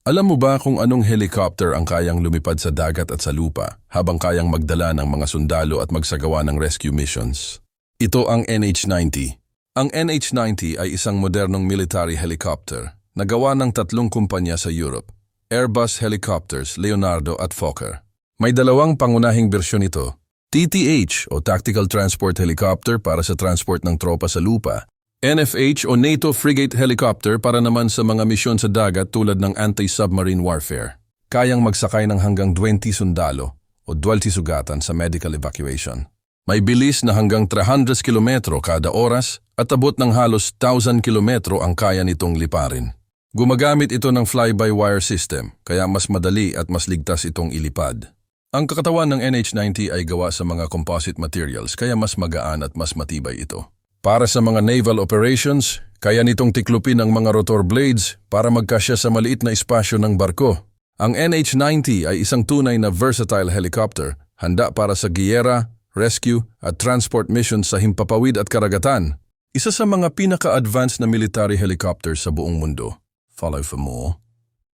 Alam mo ba kung anong helicopter ang kayang lumipad sa dagat at sa lupa habang kayang magdala ng mga sundalo at magsagawa ng rescue missions? Ito ang NH-90. Ang NH-90 ay isang modernong military helicopter na gawa ng tatlong kumpanya sa Europe, Airbus Helicopters, Leonardo at Fokker. May dalawang pangunahing bersyon ito, TTH o Tactical Transport Helicopter para sa transport ng tropa sa lupa, NFH o NATO Frigate Helicopter para naman sa mga misyon sa dagat tulad ng anti-submarine warfare. Kayang magsakay ng hanggang 20 sundalo o 20 sugatan sa medical evacuation. May bilis na hanggang 300 km kada oras at abot ng halos 1,000 km ang kaya nitong liparin. Gumagamit ito ng fly-by-wire system kaya mas madali at mas ligtas itong ilipad. Ang kakatawan ng NH-90 ay gawa sa mga composite materials kaya mas magaan at mas matibay ito. Para sa mga naval operations, kaya nitong tiklupin ang mga rotor blades para magkasya sa maliit na espasyo ng barko. Ang NH-90 ay isang tunay na versatile helicopter, handa para sa giyera, rescue at transport missions sa himpapawid at karagatan. Isa sa mga pinaka-advanced na military helicopters sa buong mundo. Follow for more.